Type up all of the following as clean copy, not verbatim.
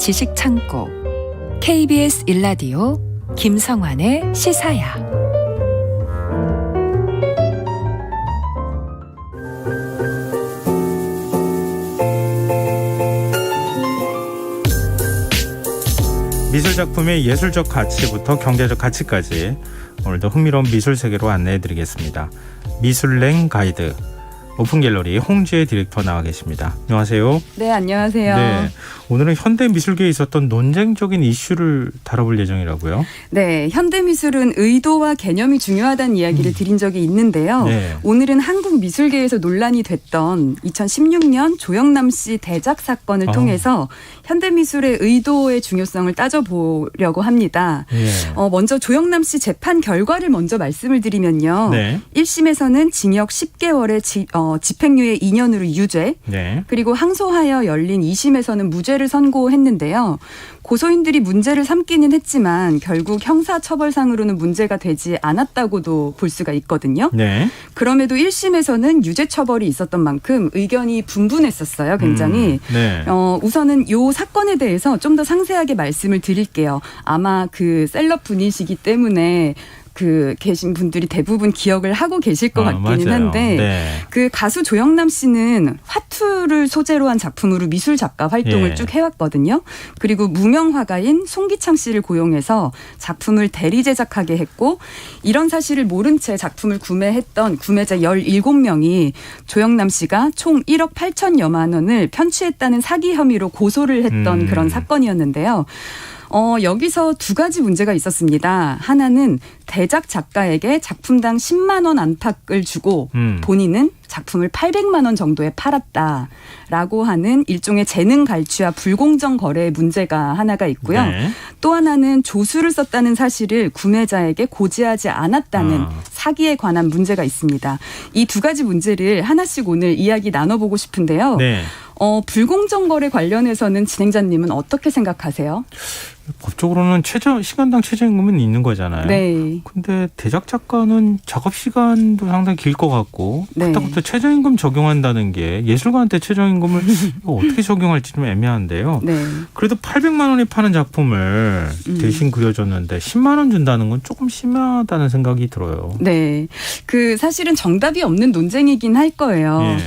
지식창고 KBS 1라디오 김성환의 시사야. 미술작품의 예술적 가치부터 경제적 가치까지 오늘도 흥미로운 미술 세계로 안내해드리겠습니다. 미술랭 가이드 오픈갤러리 홍지혜 디렉터 나와 계십니다. 안녕하세요. 네, 안녕하세요. 네, 오늘은 현대미술계에 있었던 논쟁적인 이슈를 다뤄볼 예정이라고요? 네, 현대미술은 의도와 개념이 중요하다는 이야기를 드린 적이 있는데요. 네. 오늘은 한국 미술계에서 논란이 됐던 2016년 조영남 씨 대작 사건을 통해서 현대미술의 의도의 중요성을 따져보려고 합니다. 네. 먼저 조영남 씨 재판 결과를 먼저 말씀을 드리면요. 네. 1심에서는 징역 10개월의 집행유예 2년으로 유죄, 네. 그리고 항소하여 열린 2심에서는 무죄를 선고했는데요. 고소인들이 문제를 삼기는 했지만 결국 형사처벌상으로는 문제가 되지 않았다고도 볼 수가 있거든요. 네. 그럼에도 1심에서는 유죄 처벌이 있었던 만큼 의견이 분분했었어요. 굉장히. 네. 우선은 이 사건에 대해서 좀 더 상세하게 말씀을 드릴게요. 아마 그 셀럽 분이시기 때문에 계신 분들이 대부분 기억을 하고 계실 것 같기는 맞아요. 한데 네. 그 가수 조영남 씨는 화투를 소재로 한 작품으로 미술 작가 활동을 쭉 해왔거든요. 그리고 무명 화가인 송기창 씨를 고용해서 작품을 대리 제작하게 했고 이런 사실을 모른 채 작품을 구매했던 구매자 17명이 조영남 씨가 총 1억 8천여만 원을 편취했다는 사기 혐의로 고소를 했던 그런 사건이었는데요. 여기서 두 가지 문제가 있었습니다. 하나는 대작 작가에게 작품당 10만 원 안팎을 주고 본인은 작품을 800만 원 정도에 팔았다라고 하는 일종의 재능 갈취와 불공정 거래의 문제가 하나가 있고요. 네. 또 하나는 조수를 썼다는 사실을 구매자에게 고지하지 않았다는 사기에 관한 문제가 있습니다. 이 두 가지 문제를 하나씩 오늘 이야기 나눠보고 싶은데요. 네. 불공정 거래 관련해서는 진행자님은 어떻게 생각하세요? 법적으로는 시간당 최저임금은 있는 거잖아요. 네. 근데 대작 작가는 작업 시간도 상당히 길 것 같고 그렇다고 최저임금 적용한다는 게 예술가한테 최저임금을 어떻게 적용할지 좀 애매한데요. 네. 그래도 800만 원에 파는 작품을 대신 그려줬는데 10만 원 준다는 건 조금 심하다는 생각이 들어요. 네. 사실은 정답이 없는 논쟁이긴 할 거예요. 네.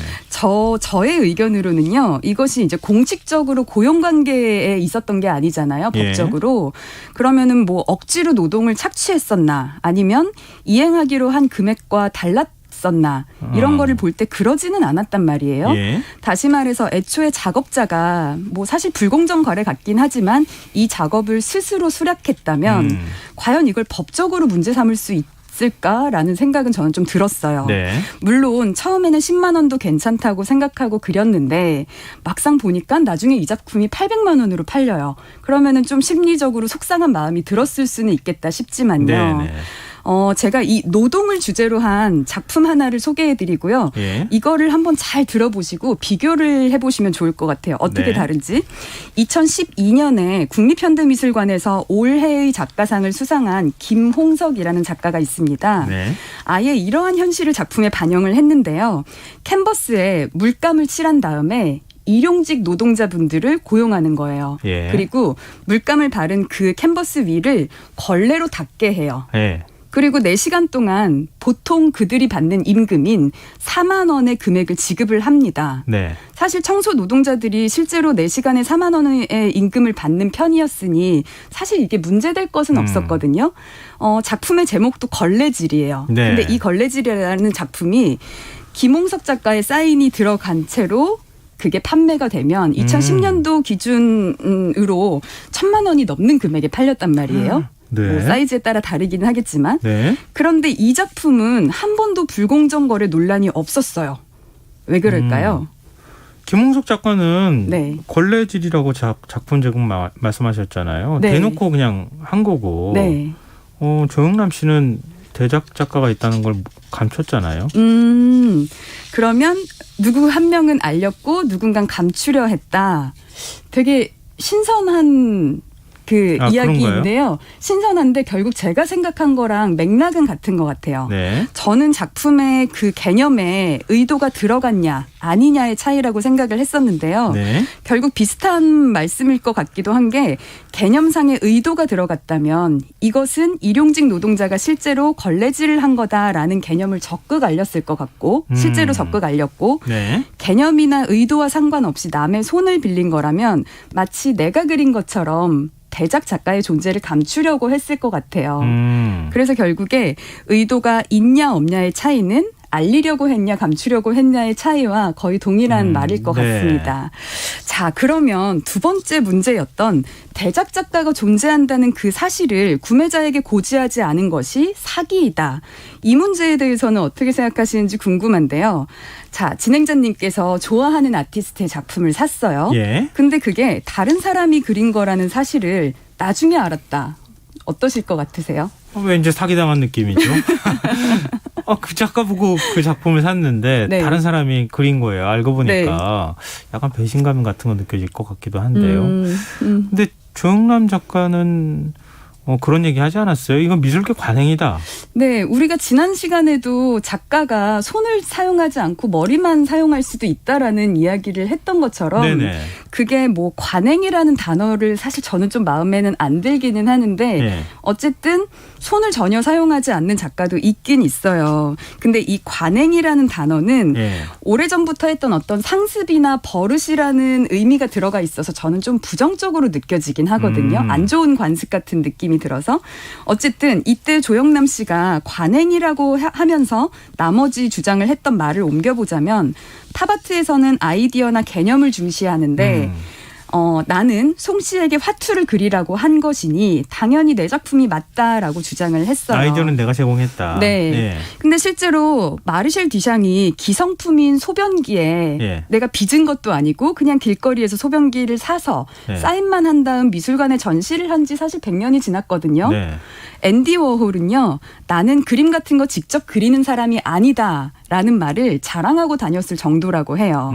저의 의견으로는요. 이것이 이제 공식적으로 고용관계에 있었던 게 아니잖아요. 법적으로. 그러면은 뭐 억지로 노동을 착취했었나 아니면 이행하기로 한 금액과 달랐었나 이런 거를 볼 때 그러지는 않았단 말이에요. 예. 다시 말해서 애초에 작업자가 뭐 사실 불공정 거래 같긴 하지만 이 작업을 스스로 수락했다면 과연 이걸 법적으로 문제 삼을 수 있을까라는 생각은 저는 좀 들었어요. 네. 물론 처음에는 10만 원도 괜찮다고 생각하고 그렸는데 막상 보니까 나중에 이 작품이 800만 원으로 팔려요. 그러면은 좀 심리적으로 속상한 마음이 들었을 수는 있겠다 싶지만요. 네네. 제가 이 노동을 주제로 한 작품 하나를 소개해드리고요. 예. 이거를 한번 잘 들어보시고 비교를 해보시면 좋을 것 같아요. 어떻게 다른지. 2012년에 국립현대미술관에서 올해의 작가상을 수상한 김홍석이라는 작가가 있습니다. 네. 아예 이러한 현실을 작품에 반영을 했는데요. 캔버스에 물감을 칠한 다음에 일용직 노동자분들을 고용하는 거예요. 예. 그리고 물감을 바른 그 캔버스 위를 걸레로 닦게 해요. 예. 그리고 4시간 동안 보통 그들이 받는 임금인 4만 원의 금액을 지급을 합니다. 네. 사실 청소 노동자들이 실제로 4시간에 4만 원의 임금을 받는 편이었으니 사실 이게 문제될 것은 없었거든요. 작품의 제목도 걸레질이에요. 네. 근데 이 걸레질이라는 작품이 김홍석 작가의 사인이 들어간 채로 그게 판매가 되면 2010년도 기준으로 1,000만 원이 넘는 금액에 팔렸단 말이에요. 네. 뭐 사이즈에 따라 다르기는 하겠지만 그런데 이 작품은 한 번도 불공정 거래 논란이 없었어요. 왜 그럴까요? 김홍석 작가는 걸레질이라고 작품 제공 말씀하셨잖아요. 네. 대놓고 그냥 한 거고 조영남 씨는 대작 작가가 있다는 걸 감췄잖아요. 그러면 누구 한 명은 알렸고 누군가는 감추려 했다. 되게 신선한 그 이야기인데요. 신선한데 결국 제가 생각한 거랑 맥락은 같은 것 같아요. 네. 저는 작품의 그 개념에 의도가 들어갔냐 아니냐의 차이라고 생각을 했었는데요. 네. 결국 비슷한 말씀일 것 같기도 한 게 개념상의 의도가 들어갔다면 이것은 일용직 노동자가 실제로 걸레질을 한 거다라는 개념을 적극 알렸을 것 같고 실제로 적극 알렸고 네. 개념이나 의도와 상관없이 남의 손을 빌린 거라면 마치 내가 그린 것처럼 대작 작가의 존재를 감추려고 했을 것 같아요. 그래서 결국에 의도가 있냐 없냐의 차이는 알리려고 했냐 감추려고 했냐의 차이와 거의 동일한 말일 것 같습니다. 자, 그러면 두 번째 문제였던 대작 작가가 존재한다는 그 사실을 구매자에게 고지하지 않은 것이 사기이다. 이 문제에 대해서는 어떻게 생각하시는지 궁금한데요. 자, 진행자님께서 좋아하는 아티스트의 작품을 샀어요. 예. 근데 그게 다른 사람이 그린 거라는 사실을 나중에 알았다. 어떠실 것 같으세요? 왠지 사기당한 느낌이죠. 그 작가 보고 그 작품을 샀는데 네. 다른 사람이 그린 거예요. 알고 보니까 약간 배신감 같은 거 느껴질 것 같기도 한데요. 근데 조영남 작가는 그런 얘기 하지 않았어요? 이건 미술계 관행이다. 네, 우리가 지난 시간에도 작가가 손을 사용하지 않고 머리만 사용할 수도 있다라는 이야기를 했던 것처럼 네네. 그게 뭐 관행이라는 단어를 사실 저는 좀 마음에는 안 들기는 하는데 네. 어쨌든 손을 전혀 사용하지 않는 작가도 있긴 있어요. 근데 이 관행이라는 단어는 네. 오래전부터 했던 어떤 상습이나 버릇이라는 의미가 들어가 있어서 저는 좀 부정적으로 느껴지긴 하거든요. 안 좋은 관습 같은 느낌이 들어서 어쨌든 이때 조영남 씨가 관행이라고 하면서 나머지 주장을 했던 말을 옮겨보자면 팝아트에서는 아이디어나 개념을 중시하는데 나는 송 씨에게 화투를 그리라고 한 것이니 당연히 내 작품이 맞다라고 주장을 했어요. 아이디어는 내가 제공했다. 네. 네. 근데 실제로 마르셀 듀샹이 기성품인 소변기에 예. 내가 빚은 것도 아니고 그냥 길거리에서 소변기를 사서 네. 사인만 한 다음 미술관에 전시를 한 지 사실 100년이 지났거든요. 네. 앤디 워홀은요. 나는 그림 같은 거 직접 그리는 사람이 아니다. 라는 말을 자랑하고 다녔을 정도라고 해요.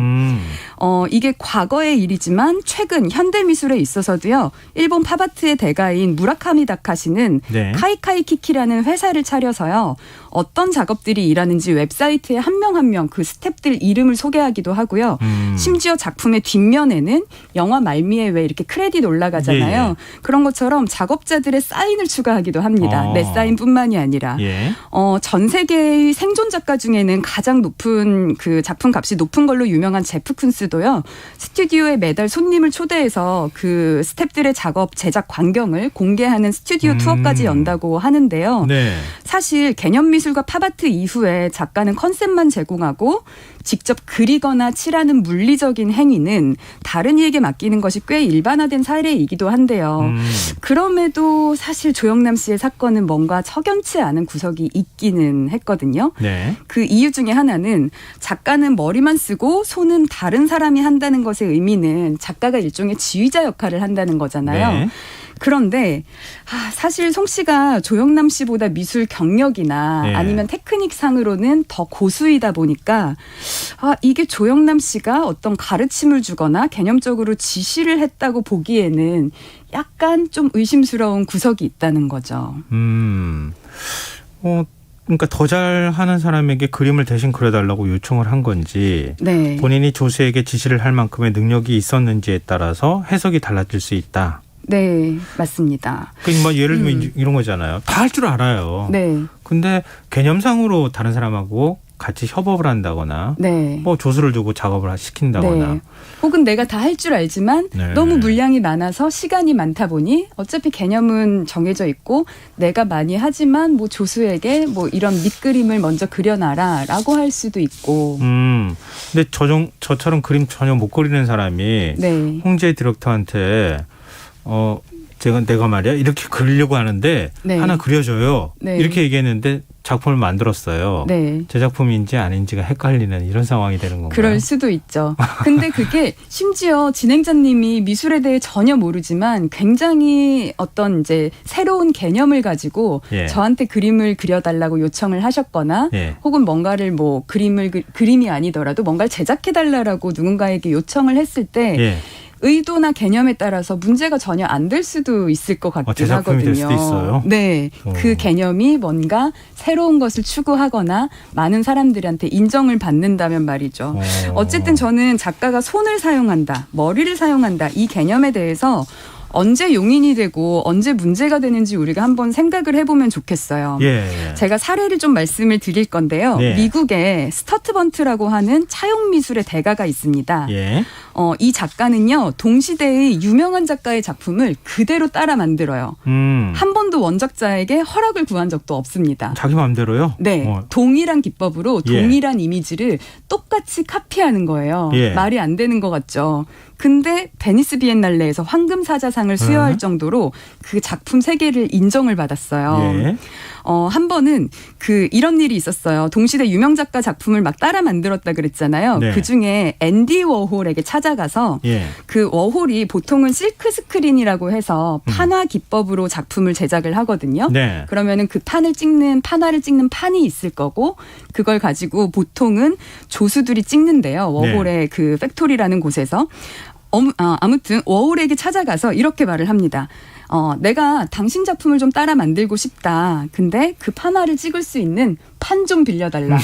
이게 과거의 일이지만 최근 현대미술에 있어서도요. 일본 팝아트의 대가인 무라카미 다카시는 네. 카이카이 키키라는 회사를 차려서요. 어떤 작업들이 일하는지 웹사이트에 한 명 한 명 그 스태프들 이름을 소개하기도 하고요. 심지어 작품의 뒷면에는 영화 말미에 왜 이렇게 크레딧 올라가잖아요. 예. 그런 것처럼 작업자들의 사인을 추가하기도 합니다. 내 사인뿐만이 아니라. 예. 전 세계의 생존 작가 중에는 가장 높은 그 작품 값이 높은 걸로 유명한 제프 쿤스도요. 스튜디오에 매달 손님을 초대해서 그 스태프들의 작업 제작 광경을 공개하는 스튜디오 투어까지 연다고 하는데요. 네. 사실 개념미술과 팝아트 이후에 작가는 컨셉만 제공하고 직접 그리거나 칠하는 물리적인 행위는 다른 이에게 맡기는 것이 꽤 일반화된 사례이기도 한데요. 그럼에도 사실 조영남 씨의 사건은 뭔가 석연치 않은 구석이 있기는 했거든요. 네. 그 이유 중에 하나는 작가는 머리만 쓰고 손은 다른 사람이 한다는 것의 의미는 작가가 일종의 지휘자 역할을 한다는 거잖아요. 네. 그런데 사실 송 씨가 조영남 씨보다 미술 경력이나 네. 아니면 테크닉 상으로는 더 고수이다 보니까 이게 조영남 씨가 어떤 가르침을 주거나 개념적으로 지시를 했다고 보기에는 약간 좀 의심스러운 구석이 있다는 거죠. 그러니까 더 잘하는 사람에게 그림을 대신 그려달라고 요청을 한 건지 네. 본인이 조수에게 지시를 할 만큼의 능력이 있었는지에 따라서 해석이 달라질 수 있다. 네, 맞습니다. 그러니까 뭐 예를 들면 이런 거잖아요. 다 할 줄 알아요. 네. 근데 개념상으로 다른 사람하고 같이 협업을 한다거나 네. 뭐 조수를 두고 작업을 시킨다거나 네. 혹은 내가 다 할 줄 알지만 네. 너무 물량이 많아서 시간이 많다 보니 어차피 개념은 정해져 있고 내가 많이 하지만 뭐 조수에게 뭐 이런 밑그림을 먼저 그려놔라라고 할 수도 있고. 근데 저처럼 그림 전혀 못 그리는 사람이 네. 홍재 디렉터한테 내가 말이야 이렇게 그리려고 하는데 네. 하나 그려줘요. 네. 이렇게 얘기했는데 작품을 만들었어요. 네. 제 작품인지 아닌지가 헷갈리는 이런 상황이 되는 건가요? 그럴 수도 있죠. 근데 그게 심지어 진행자님이 미술에 대해 전혀 모르지만 굉장히 어떤 이제 새로운 개념을 가지고 예. 저한테 그림을 그려달라고 요청을 하셨거나 예. 혹은 뭔가를 뭐 그림이 아니더라도 뭔가를 제작해달라고 누군가에게 요청을 했을 때 예. 의도나 개념에 따라서 문제가 전혀 안 될 수도 있을 것 같긴 제작품이 하거든요. 될 수도 있어요? 네. 그 개념이 뭔가 새로운 것을 추구하거나 많은 사람들한테 인정을 받는다면 말이죠. 어쨌든 저는 작가가 손을 사용한다, 머리를 사용한다 이 개념에 대해서 언제 용인이 되고 언제 문제가 되는지 우리가 한번 생각을 해보면 좋겠어요. 예. 제가 사례를 좀 말씀을 드릴 건데요. 예. 미국에 스터트번트라고 하는 차용미술의 대가가 있습니다. 예. 이 작가는요. 동시대의 유명한 작가의 작품을 그대로 따라 만들어요. 한 번도 원작자에게 허락을 구한 적도 없습니다. 자기 마음대로요? 네. 동일한 기법으로 동일한 이미지를 똑같이 카피하는 거예요. 예. 말이 안 되는 것 같죠. 근데 베니스 비엔날레에서 황금사자상을 수여할 정도로 그 작품 3개를 인정을 받았어요. 예. 한 번은 이런 일이 있었어요. 동시대 유명 작가 작품을 막 따라 만들었다 그랬잖아요. 네. 그중에 앤디 워홀에게 찾아가서 예. 그 워홀이 보통은 실크 스크린이라고 해서 판화 기법으로 작품을 제작을 하거든요. 네. 그러면은 그 판화를 찍는 판이 있을 거고 그걸 가지고 보통은 조수들이 찍는데요. 워홀의 그 팩토리라는 곳에서. 아무튼 워홀에게 찾아가서 이렇게 말을 합니다. 내가 당신 작품을 좀 따라 만들고 싶다. 근데 그 판화를 찍을 수 있는 판 좀 빌려달라.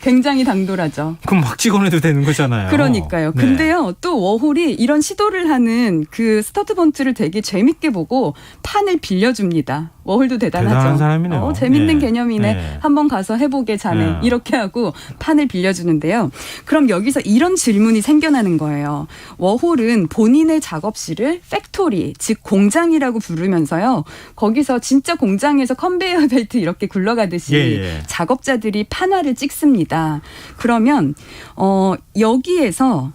굉장히 당돌하죠. 그럼 막 찍어내도 되는 거잖아요. 그러니까요. 네. 근데요, 또 워홀이 이런 시도를 하는 그 스터트번트를 되게 재밌게 보고 판을 빌려줍니다. 워홀도 대단하죠. 대단한 사람이네요. 재밌는 네. 개념이네. 네. 한번 가서 해보게 자네. 네. 이렇게 하고 판을 빌려주는데요. 그럼 여기서 이런 질문이 생겨나는 거예요. 워홀은 본인의 작업실을 팩토리, 즉 공장이라고 부르면서요. 거기서 진짜 공장에서 컨베이어 벨트 이렇게 굴러가듯이 작업자들이 판화를 찍습니다. 그러면 여기에서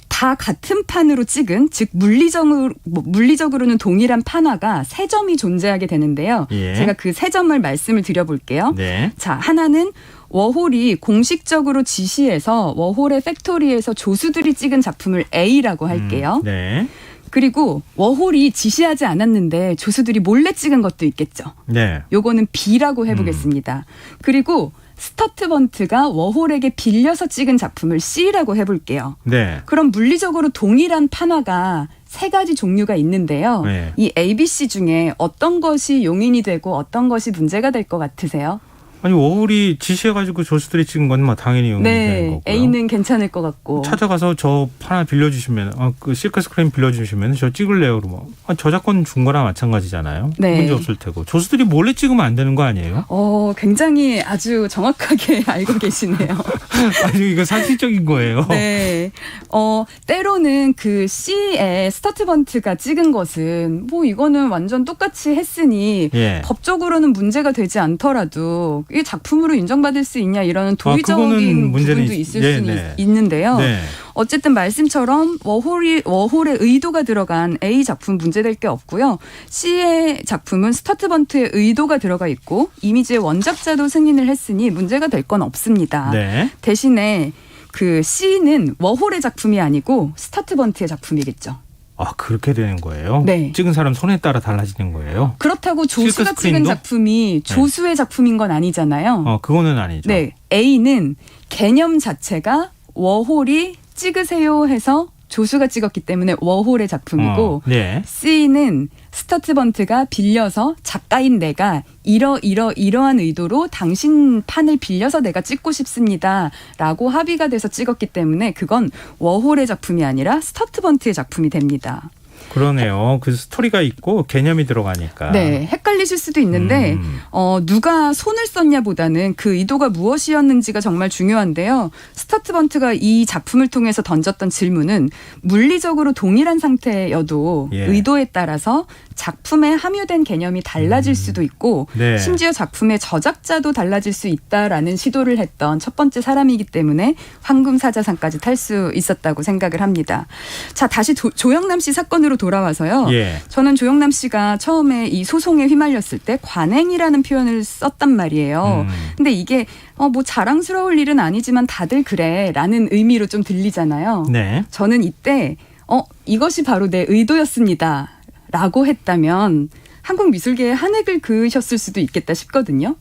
다 같은 판으로 찍은 즉 물리적으로는 동일한 판화가 3점이 존재하게 되는데요. 제가 그 3점을 말씀을 드려볼게요. 네. 자, 하나는 워홀이 공식적으로 지시해서 워홀의 팩토리에서 조수들이 찍은 작품을 A라고 할게요. 네. 그리고 워홀이 지시하지 않았는데 조수들이 몰래 찍은 것도 있겠죠. 네. 요거는 B라고 해보겠습니다. 그리고 스터트번트가 워홀에게 빌려서 찍은 작품을 C라고 해볼게요. 네. 그럼 물리적으로 동일한 판화가 3가지 종류가 있는데요. 네. 이 ABC 중에 어떤 것이 용인이 되고 어떤 것이 문제가 될 것 같으세요? 아니 워홀이 지시해가지고 조수들이 찍은 건 당연히 용인이 되는 거고요. A는 괜찮을 것 같고. 찾아가서 저 판 하나 빌려주시면 그 실크 스크린 빌려주시면 저 찍을래요. 그러면 저작권 준 거랑 마찬가지잖아요. 네. 문제 없을 테고. 조수들이 몰래 찍으면 안 되는 거 아니에요? 굉장히 아주 정확하게 알고 계시네요. 아니 이거 상식적인 거예요. 네. 때로는 그 C에 스터트번트가 찍은 것은 이거는 완전 똑같이 했으니 법적으로는 문제가 되지 않더라도 이 작품으로 인정받을 수 있냐 이런 도의적인 부분도 있을 수 있는데요. 네. 어쨌든 말씀처럼 워홀의 의도가 들어간 A 작품 문제될 게 없고요. C의 작품은 스터트번트의 의도가 들어가 있고 이미지의 원작자도 승인을 했으니 문제가 될 건 없습니다. 네. 대신에 그 C는 워홀의 작품이 아니고 스터트번트의 작품이겠죠. 그렇게 되는 거예요? 네. 찍은 사람 손에 따라 달라지는 거예요? 그렇다고 조수가 찍은 작품이 조수의 작품인 건 아니잖아요. 그거는 아니죠. 네. A는 개념 자체가 워홀이 찍으세요 해서 조수가 찍었기 때문에 워홀의 작품이고 네. C는 스터트번트가 빌려서 작가인 내가 이러한 의도로 당신 판을 빌려서 내가 찍고 싶습니다 라고 합의가 돼서 찍었기 때문에 그건 워홀의 작품이 아니라 스터트번트의 작품이 됩니다. 그러네요. 그 스토리가 있고 개념이 들어가니까. 네. 헷갈리실 수도 있는데 누가 손을 썼냐보다는 그 의도가 무엇이었는지가 정말 중요한데요. 스터트번트가 이 작품을 통해서 던졌던 질문은 물리적으로 동일한 상태여도 의도에 따라서 작품에 함유된 개념이 달라질 수도 있고 심지어 작품의 저작자도 달라질 수 있다라는 시도를 했던 첫 번째 사람이기 때문에 황금사자상까지 탈 수 있었다고 생각을 합니다. 자, 다시 조영남 씨 사건으로 돌아와서요. 저는 조영남 씨가 처음에 이 소송에 휘말렸을 때 관행이라는 표현을 썼단 말이에요. 근데 이게 자랑스러울 일은 아니지만 다들 그래라는 의미로 좀 들리잖아요. 네. 저는 이때 이것이 바로 내 의도였습니다. 라고 했다면 한국 미술계에 한 획을 그으셨을 수도 있겠다 싶거든요.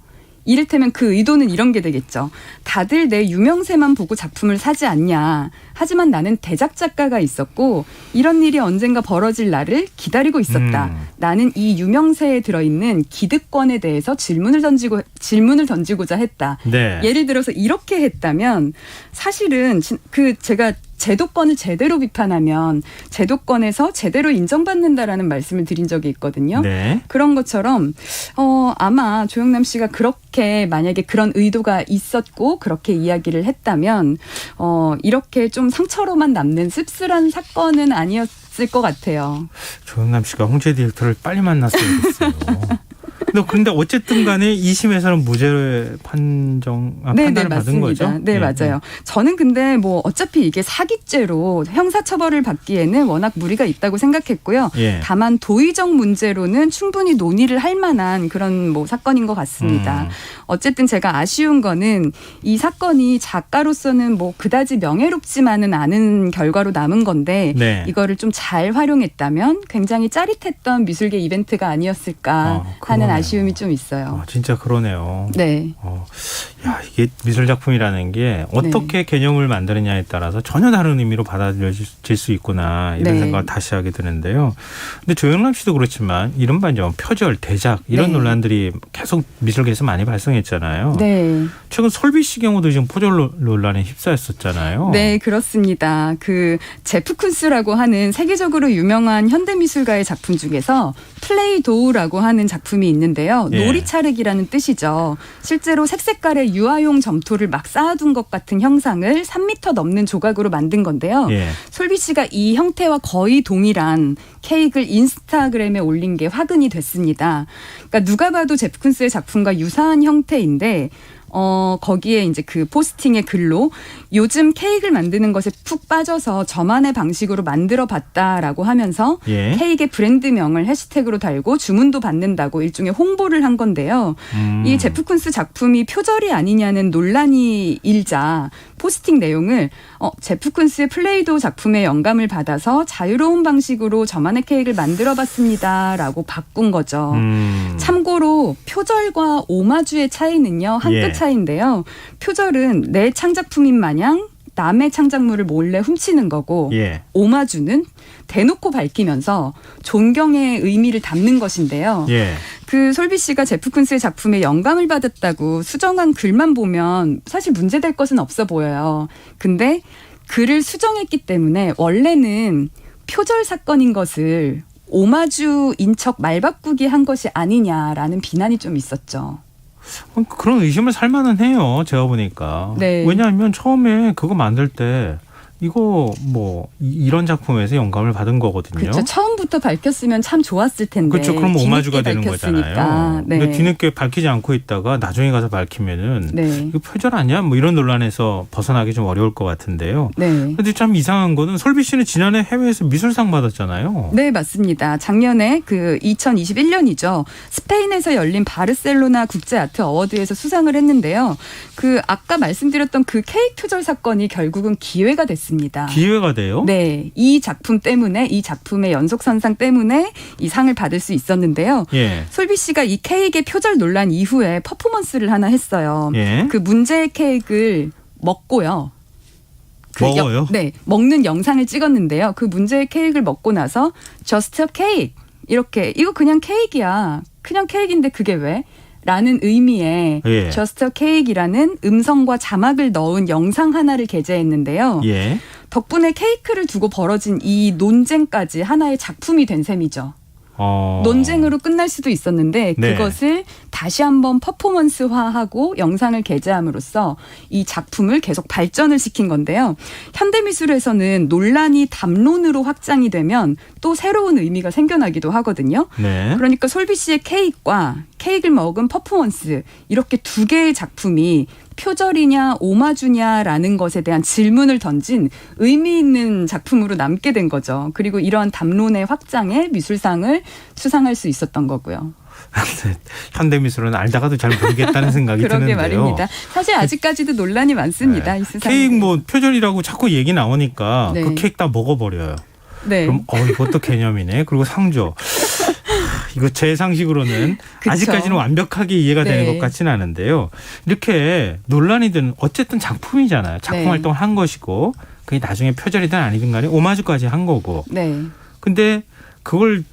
이를테면 그 의도는 이런 게 되겠죠. 다들 내 유명세만 보고 작품을 사지 않냐. 하지만 나는 대작 작가가 있었고 이런 일이 언젠가 벌어질 날을 기다리고 있었다. 나는 이 유명세에 들어있는 기득권에 대해서 질문을 던지고자 했다. 네. 예를 들어서 이렇게 했다면 사실은 제가 제도권을 제대로 비판하면 제도권에서 제대로 인정받는다라는 말씀을 드린 적이 있거든요. 네. 그런 것처럼 아마 조영남 씨가 그렇게 만약에 그런 의도가 있었고 그렇게 이야기를 했다면 이렇게 좀 상처로만 남는 씁쓸한 사건은 아니었을 것 같아요. 조영남 씨가 홍재 디렉터를 빨리 만났어야 됐어요. 그런데 어쨌든 간에 2심에서는 무죄 판단을 받은 거죠? 네, 맞아요. 저는 근데 뭐 어차피 이게 사기죄로 형사처벌을 받기에는 워낙 무리가 있다고 생각했고요. 예. 다만 도의적 문제로는 충분히 논의를 할 만한 그런 뭐 사건인 것 같습니다. 어쨌든 제가 아쉬운 거는 이 사건이 작가로서는 뭐 그다지 명예롭지만은 않은 결과로 남은 건데 네. 이거를 좀 잘 활용했다면 굉장히 짜릿했던 미술계 이벤트가 아니었을까 하는 아쉬움이 좀 있어요. 진짜 그러네요. 네. 야, 이게 미술 작품이라는 게 어떻게 개념을 만드느냐에 따라서 전혀 다른 의미로 받아들여질 수 있구나 이런 생각을 다시 하게 되는데요. 근데 조영남 씨도 그렇지만 이른바 이제 표절, 대작 이런 논란들이 계속 미술계에서 많이 발생했잖아요. 네. 최근 솔비 씨 경우도 지금 표절 논란에 휩싸였었잖아요. 네, 그렇습니다. 그 제프 쿤스라고 하는 세계적으로 유명한 현대미술가의 작품 중에서 플레이도우라고 하는 작품이 있는데요. 예. 놀이차르기라는 뜻이죠. 실제로 색색깔의 유아용 점토를 막 쌓아둔 것 같은 형상을 3m 넘는 조각으로 만든 건데요. 예. 솔비 씨가 이 형태와 거의 동일한 케이크를 인스타그램에 올린 게 화근이 됐습니다. 그러니까 누가 봐도 제프 쿤스의 작품과 유사한 형태인데 거기에 이제 그 포스팅의 글로 요즘 케이크를 만드는 것에 푹 빠져서 저만의 방식으로 만들어 봤다라고 하면서 예. 케이크의 브랜드명을 해시태그로 달고 주문도 받는다고 일종의 홍보를 한 건데요. 이 제프 쿤스 작품이 표절이 아니냐는 논란이 일자 포스팅 내용을 제프 쿤스의 플레이도 작품의 영감을 받아서 자유로운 방식으로 저만의 케이크를 만들어 봤습니다라고 바꾼 거죠. 참고로 표절과 오마주의 차이는요. 한 끗 차이인데요. 표절은 내 창작품인 마냥 남의 창작물을 몰래 훔치는 거고 오마주는 대놓고 밝히면서 존경의 의미를 담는 것인데요. 그 솔비 씨가 제프 쿤스의 작품에 영감을 받았다고 수정한 글만 보면 사실 문제될 것은 없어 보여요. 근데 글을 수정했기 때문에 원래는 표절 사건인 것을 오마주인 척 말바꾸기 한 것이 아니냐라는 비난이 좀 있었죠. 그런 의심을 살 만은 해요. 제가 보니까. 네. 왜냐하면 처음에 그거 만들 때 이거 뭐 이런 작품에서 영감을 받은 거거든요. 그렇죠. 처음부터 밝혔으면 참 좋았을 텐데. 그렇죠. 그럼 오마주가 되는 거잖아요. 네. 근데 뒤늦게 밝히지 않고 있다가 나중에 가서 밝히면은 이거 표절 아니야? 뭐 이런 논란에서 벗어나기 좀 어려울 것 같은데요. 그런데 참 이상한 거는 솔비 씨는 지난해 해외에서 미술상 받았잖아요. 네, 맞습니다. 작년에 그 2021년이죠. 스페인에서 열린 바르셀로나 국제 아트 어워드에서 수상을 했는데요. 그 아까 말씀드렸던 그 케이크 표절 사건이 결국은 기회가 됐습니다. 기회가 돼요? 네. 이 작품 때문에 이 작품의 연속선상 때문에 이 상을 받을 수 있었는데요. 솔비 씨가 이 케이크의 표절 논란 이후에 퍼포먼스를 하나 했어요. 그 문제의 케이크를 먹고요. 먹어요? 네. 먹는 영상을 찍었는데요. 그 문제의 케이크를 먹고 나서 just a cake 이렇게 이거 그냥 케이크야. 그냥 케이크인데 그게 왜? 라는 의미의 Just a Cake이라는 음성과 자막을 넣은 영상 하나를 게재했는데요. 덕분에 케이크를 두고 벌어진 이 논쟁까지 하나의 작품이 된 셈이죠. 논쟁으로 끝날 수도 있었는데 그것을 다시 한번 퍼포먼스화하고 영상을 게재함으로써 이 작품을 계속 발전을 시킨 건데요. 현대미술에서는 논란이 담론으로 확장이 되면 또 새로운 의미가 생겨나기도 하거든요. 그러니까 솔비 씨의 케이크와 케이크를 먹은 퍼포먼스 이렇게 두 개의 작품이 표절이냐 오마주냐라는 것에 대한 질문을 던진 의미 있는 작품으로 남게 된 거죠. 그리고 이러한 담론의 확장에 미술상을 수상할 수 있었던 거고요. 현대미술은 알다가도 잘 모르겠다는 생각이 드는데요. 그러게 말입니다. 사실 아직까지도 논란이 많습니다. 이 세상에. 케이크 뭐 표절이라고 자꾸 얘기 나오니까 그 케이크 다 먹어버려요. 그럼 이것도 개념이네. 그리고 상조. 이거 제 상식으로는 아직까지는 완벽하게 이해가 되는 것 같지는 않은데요. 이렇게 논란이 든 어쨌든 작품이잖아요. 작품 활동을 한 것이고 그게 나중에 표절이든 아니든 간에 오마주까지 한 거고. 근데 그걸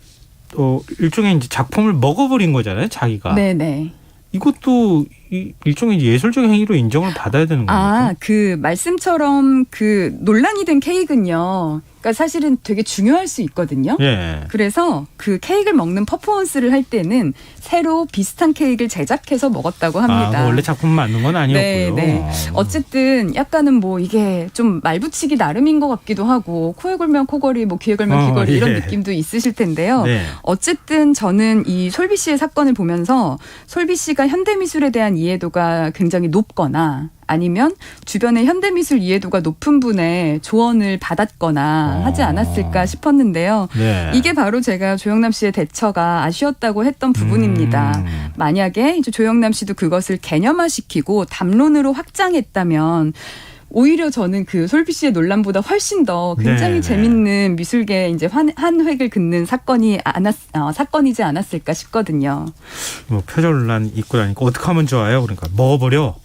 일종의 이제 작품을 먹어버린 거잖아요. 자기가. 네네. 이것도 일종의 예술적 행위로 인정을 받아야 되는 겁니까? 그 말씀처럼 그 논란이 된 케이크는요. 그러니까 사실은 되게 중요할 수 있거든요. 그래서 그 케이크를 먹는 퍼포먼스를 할 때는 새로 비슷한 케이크를 제작해서 먹었다고 합니다. 원래 작품 맞는 건 아니었고요. 네. 어쨌든 약간은 뭐 이게 좀 말붙이기 나름인 것 같기도 하고 코에 걸면 코걸이, 뭐 귀에 걸면 귀걸이 이런 느낌도 있으실 텐데요. 어쨌든 저는 이 솔비 씨의 사건을 보면서 솔비 씨가 현대미술에 대한 이해도가 굉장히 높거나 아니면 주변의 현대미술 이해도가 높은 분의 조언을 받았거나 하지 않았을까 싶었는데요. 이게 바로 제가 조영남 씨의 대처가 아쉬웠다고 했던 부분입니다. 만약에 이제 조영남 씨도 그것을 개념화시키고 담론으로 확장했다면 오히려 저는 그 솔비 씨의 논란보다 훨씬 더 굉장히 재밌는 미술계 이제 한 획을 긋는 사건이지 않았을까 싶거든요. 뭐 표절 논란 있고 나니까 어떻게 하면 좋아요? 그러니까 먹어버려.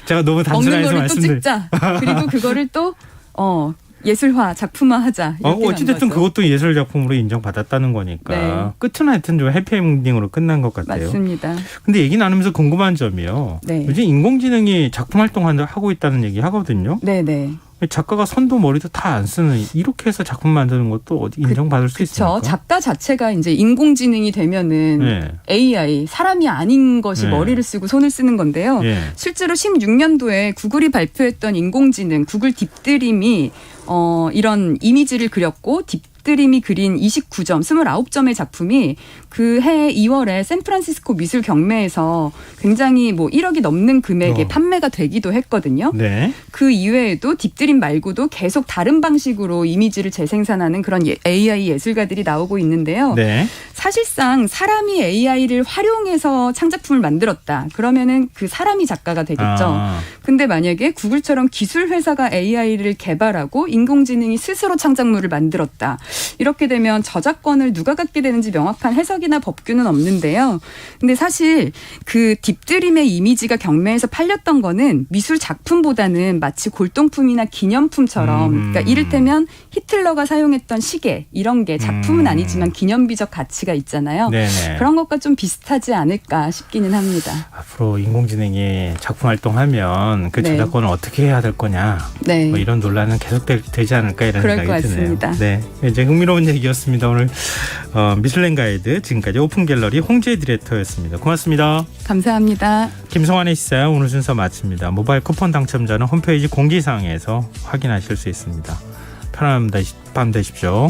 제가 너무 단순해서 말씀드렸습니다. 먹는 거를 또 찍자. 그리고 그거를 또 예술화, 작품화하자. 어찌됐든 그것도 예술 작품으로 인정받았다는 거니까 끝은 하여튼 좀 해피엔딩으로 끝난 것 같아요. 맞습니다. 근데 얘기 나누면서 궁금한 점이요. 요즘 인공지능이 작품 활동을 하고 있다는 얘기 하거든요. 네네. 작가가 손도 머리도 다 안 쓰는 이렇게 해서 작품 만드는 것도 어디 인정받을 수 있습니까? 그렇죠. 작가 자체가 이제 인공지능이 되면은 AI, 사람이 아닌 것이 머리를 쓰고 손을 쓰는 건데요. 실제로 16년도에 구글이 발표했던 인공지능, 구글 딥드림이 이런 이미지를 그렸고 딥드림이 그린 29점, 29점의 작품이 그 해 2월에 샌프란시스코 미술 경매에서 굉장히 뭐 1억이 넘는 금액에 판매가 되기도 했거든요. 그 이외에도 딥드림 말고도 계속 다른 방식으로 이미지를 재생산하는 그런 AI 예술가들이 나오고 있는데요. 사실상 사람이 AI를 활용해서 창작품을 만들었다. 그러면은 그 사람이 작가가 되겠죠. 근데 만약에 구글처럼 기술 회사가 AI를 개발하고 인공지능이 스스로 창작물을 만들었다. 이렇게 되면 저작권을 누가 갖게 되는지 명확한 해석이나 법규는 없는데요. 근데 사실 그 딥드림의 이미지가 경매에서 팔렸던 거는 미술 작품보다는 마치 골동품이나 기념품처럼 그러니까 이를테면 히틀러가 사용했던 시계 이런 게 작품은 아니지만 기념비적 가치가 있잖아요. 그런 것과 좀 비슷하지 않을까 싶기는 합니다. 앞으로 인공지능이 작품 활동하면 그 저작권을 어떻게 해야 될 거냐 뭐 이런 논란은 계속 되지 않을까 이런 생각이 드네요. 이제 흥미로운 얘기였습니다. 오늘 미슐랭 가이드 지금까지 오픈 갤러리 홍재 디렉터였습니다. 고맙습니다. 감사합니다. 김성환의 시사야 오늘 순서 마칩니다. 모바일 쿠폰 당첨자는 홈페이지 공지사항에서 확인하실 수 있습니다. 편안한 밤 되십시오.